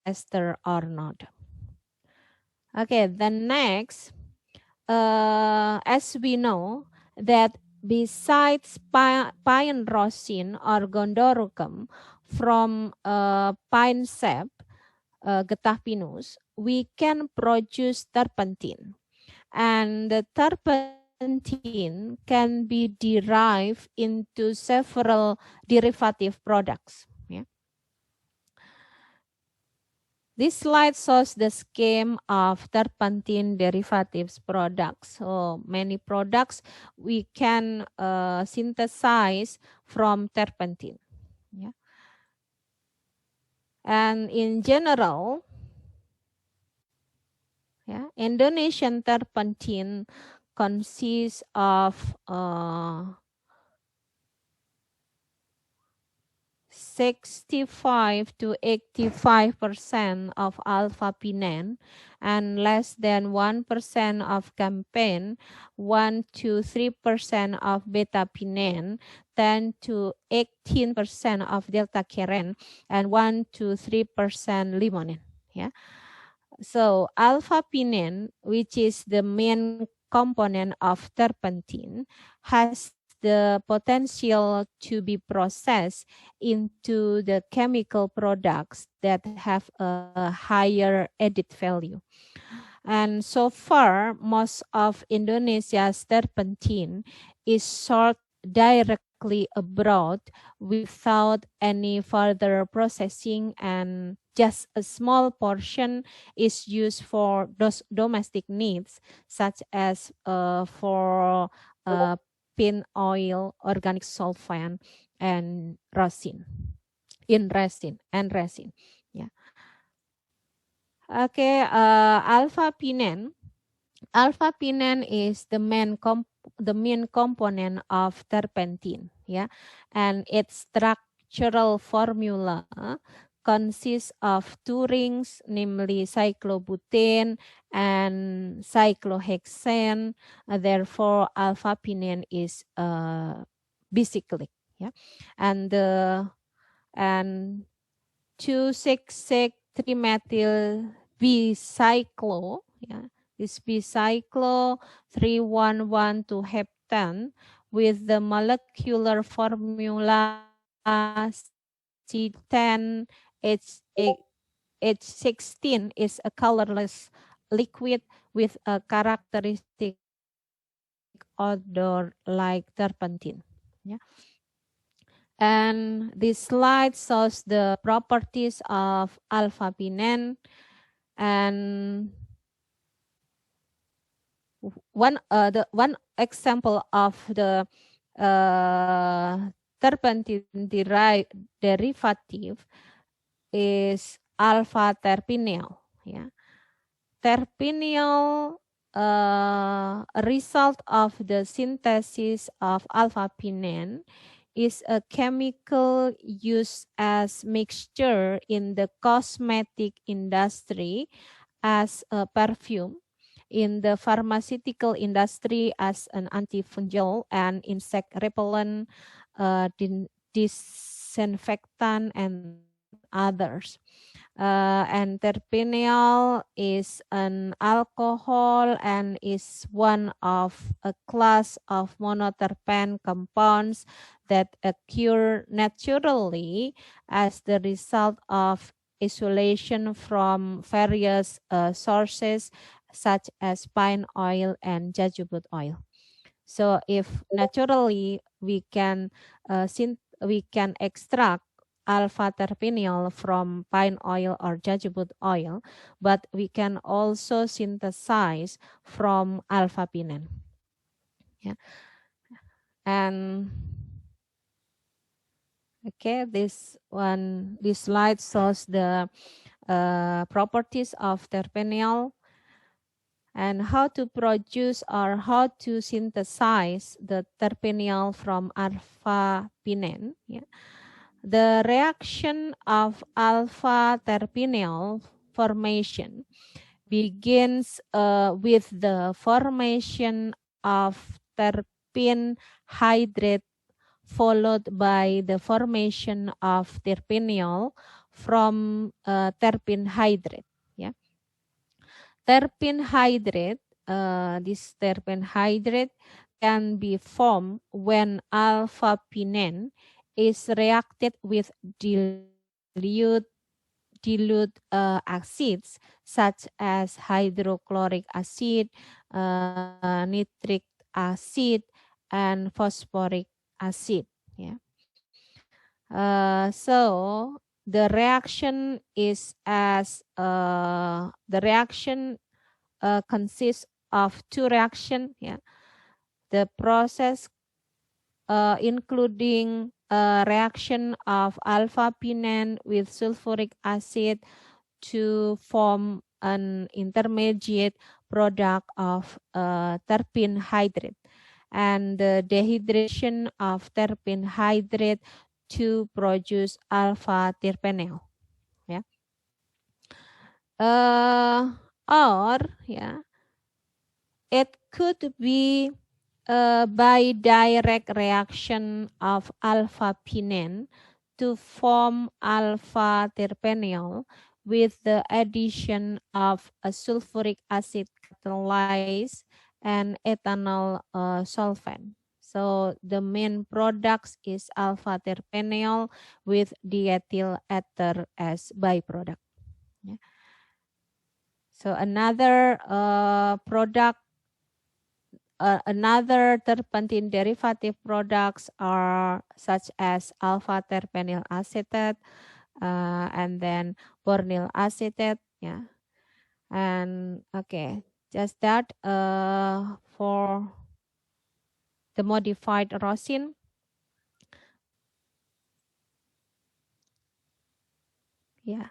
ester or not. Okay, then next, as we know that besides pine rosin or gondorocum from pine sap, getah pinus, we can produce turpentine. And the turpentine can be derived into several derivative products. Yeah. This slide shows the scheme of turpentine derivatives products. So many products we can synthesize from turpentine. Yeah. And in general, yeah, Indonesian turpentine consists of 65 to 85% of alpha-pinene and less than 1% of campaign, 1 to 3% of beta-pinene, 10 to 18% of delta-keren, and 1 to 3% limonene. Yeah. So alpha-pinene, which is the main component of turpentine, has the potential to be processed into the chemical products that have a higher added value. And so far, most of Indonesia's turpentine is sold directly abroad without any further processing, and just a small portion is used for those domestic needs, such as for pin oil, organic solvent, and resin. Yeah. Okay, alpha-pinene. Alpha-pinene is the main component of turpentine, yeah, and its structural formula consists of two rings, namely cyclobutane and cyclohexane. Therefore, alpha-pinene is bicyclic, yeah, and and 2,6,6,3-methyl bicyclo, yeah, is bicyclo 3,1,1,2 heptane with the molecular formula C10H16 is a colorless liquid with a characteristic odor like turpentine. Yeah. And this slide shows the properties of alpha-pinene, and the one example of the turpentine derivative is alpha terpineal. Yeah, terpineal, a result of the synthesis of alpha-pinene, is a chemical used as mixture in the cosmetic industry as a perfume, in the pharmaceutical industry as an antifungal and insect repellent, disinfectant, and others. And terpineal is an alcohol and is one of a class of monoterpene compounds that occur naturally as the result of isolation from various sources such as pine oil and jajubut oil. So if naturally we can extract alpha terpineal from pine oil or jajubut oil, but we can also synthesize from alpha-pinene. Yeah. And okay, this slide shows the properties of terpineal and how to produce or how to synthesize the terpineal from alpha-pinene. Yeah. The reaction of alpha-terpineal formation begins with the formation of terpene hydrate, followed by the formation of terpineol, from terpene hydrate. Yeah, terpene hydrate. This terpene hydrate can be formed when alpha-pinene is reacted with dilute acids such as hydrochloric acid, nitric acid, and phosphoric acid. Yeah. So the reaction is as the reaction consists of two reactions. Yeah. The process including a reaction of alpha-pinene with sulfuric acid to form an intermediate product of terpene hydrate, and the dehydration of terpene hydrate to produce alpha terpeneol. Yeah. Uh, or yeah, it could be by direct reaction of alpha-pinene to form alpha-terpeneol with the addition of a sulfuric acid catalyzed and ethanol solvent. So the main products is alpha-terpeneol with diethyl ether as byproduct. Yeah. So another product another terpentine derivative products are such as alpha terpenyl acetate and then bornyl acetate. Yeah, and okay, just that for the modified rosin. Yeah.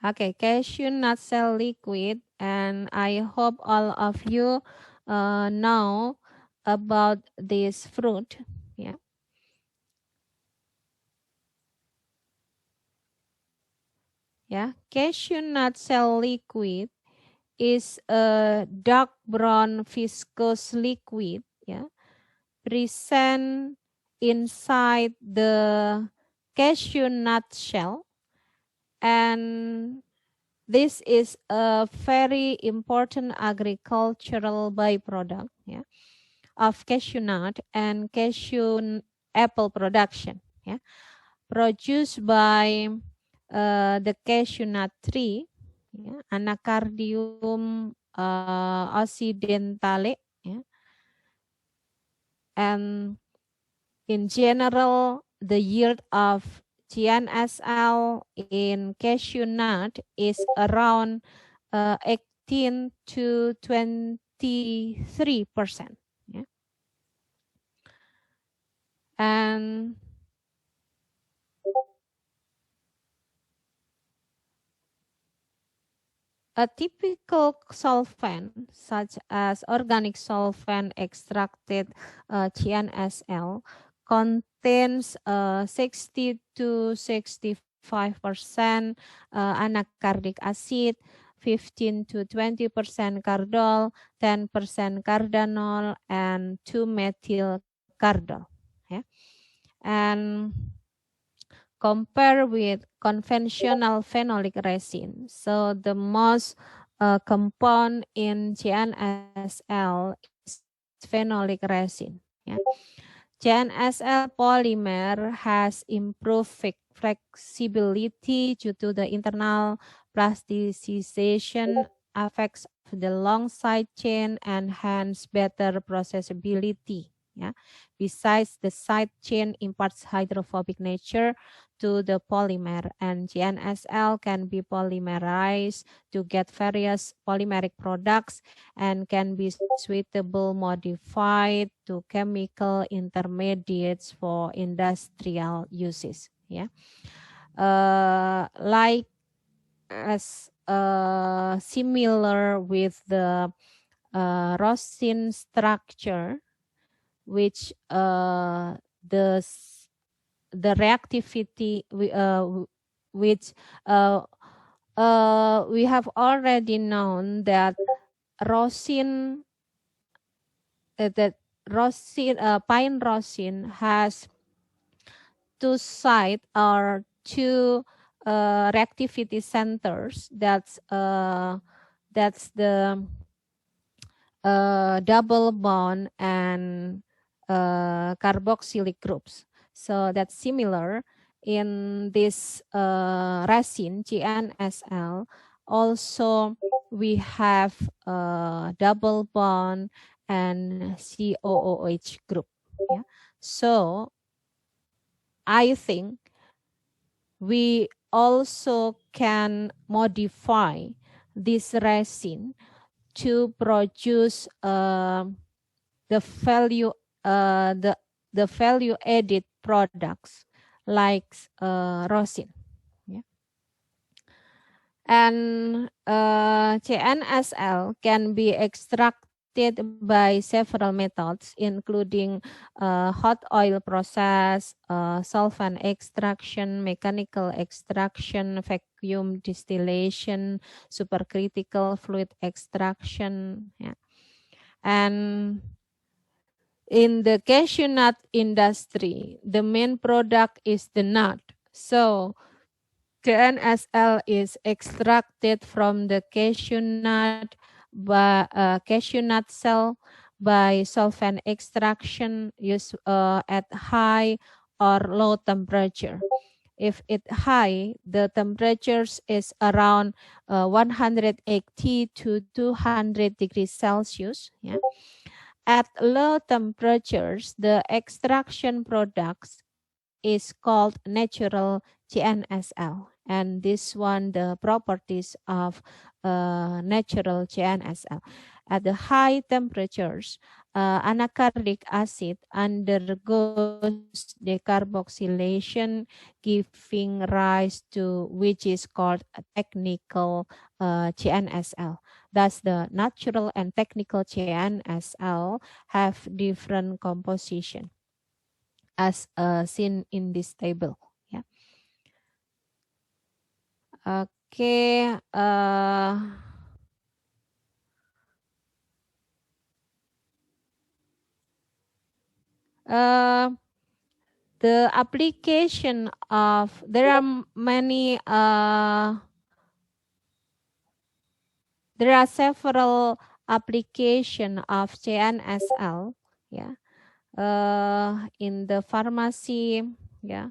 Okay, cashew nut cell liquid, and I hope all of you know about this fruit. Yeah. Yeah, cashew nut cell liquid is a dark brown viscous liquid, yeah, present inside the cashew nut shell, and this is a very important agricultural byproduct, yeah, of cashew nut and apple production, yeah, produced by the cashew nut tree, yeah, Anacardium occidentale, yeah, and in general, the yield of GNSL in cashew nut is around 18 to 23%. Yeah. And a typical solvent, such as organic solvent extracted GNSL, contains 60 to 65% anacardic acid, 15 to 20% cardol, 10% cardanol, and 2-methyl cardol. Yeah. And compare with conventional phenolic resin. So the most compound in GNSL is phenolic resin. Yeah. GNSL polymer has improved flexibility due to the internal plasticization effects of the long side chain and hence better processability. Yeah. Besides, the side chain imparts hydrophobic nature to the polymer, and GNSL can be polymerized to get various polymeric products and can be suitable modified to chemical intermediates for industrial uses. Yeah, like as similar with the rosin structure, which the reactivity which uh, we have already known that rosin that pine rosin has two sides or two reactivity centers. That's the double bond and carboxylic groups. So that's similar in this resin GNSL. Also, we have double bond and COOH group. Yeah. So I think we also can modify this resin to produce the value the value added products like rosin. Yeah. And CNSL can be extracted by several methods, including hot oil process, solvent extraction, mechanical extraction, vacuum distillation, supercritical fluid extraction. Yeah. And in the cashew nut industry, the main product is the nut. So CNSL is extracted from the cashew nut cell by solvent extraction used at high or low temperature. If it high, the temperatures is around 180 to 200 degrees Celsius. Yeah. At low temperatures, the extraction products is called natural GNSL. And this one, the properties of natural GNSL. At the high temperatures, anacardic acid undergoes decarboxylation, giving rise to which is called a technical GNSL. Thus, the natural and technical GNSL have different composition as seen in this table. Yeah. Okay. The application of there are many. There are several application of CNSL. Yeah. In the pharmacy. Yeah.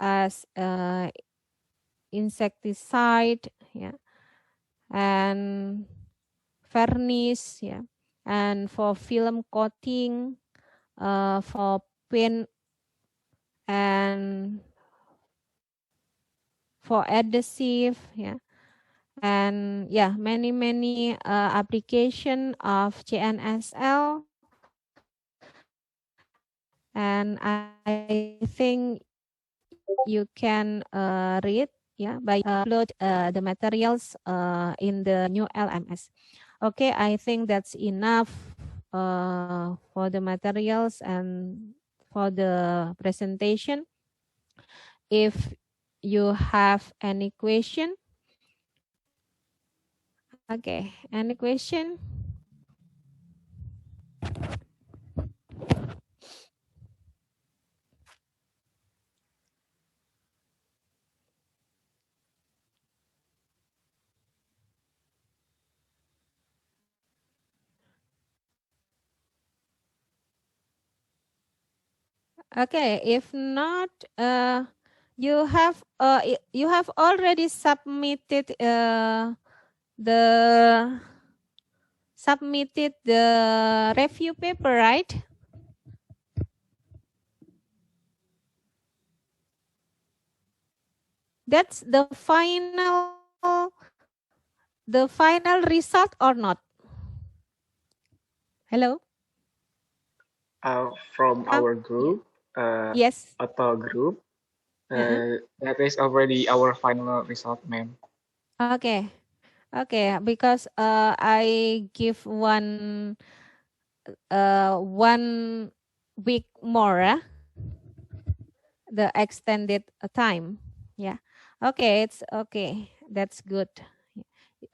As insecticide. Yeah. And varnish. Yeah. And for film coating, for paint, and for adhesive. Yeah. And yeah, many application of GNSL. And I think you can read, yeah, by upload the materials in the new LMS. Okay, I think that's enough for the materials and for the presentation. If you have any question, okay, any question? Okay, if not, you have already submitted the review paper, right? That's the final result or not? Hello? From our group, Yes. auto group, Uh-uh. that is already our final result, ma'am. Okay. Okay, because I give one week more, the extended time. Yeah. Okay, it's okay. That's good.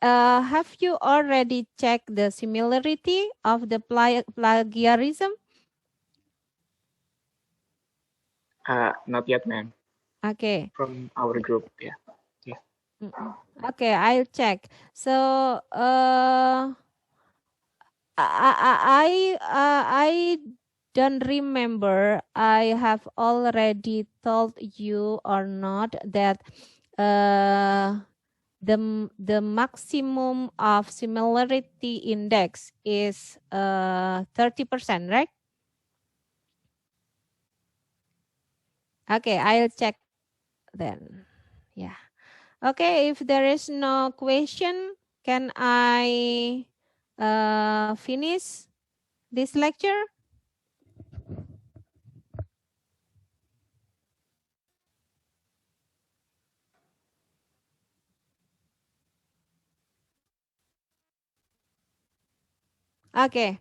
Have you already checked the similarity of the plagiarism? Not yet, ma'am. Okay. from our group. Yeah. Yeah. Okay, I'll check. So, I don't remember. I have already told you or not that the maximum of similarity index is 30%, right? Okay, I'll check then. Yeah. Okay, if there is no question, can I finish this lecture? Okay.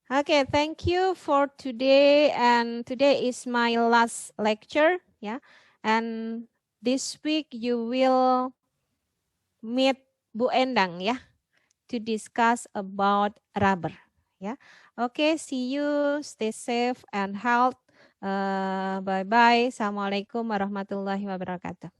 Okay, thank you for today. And today is my last lecture. Yeah. And this week you will meet Bu Endang, ya, to discuss about rubber. Yeah. Okay, see you. Stay safe and health. Bye-bye. Assalamualaikum warahmatullahi wabarakatuh.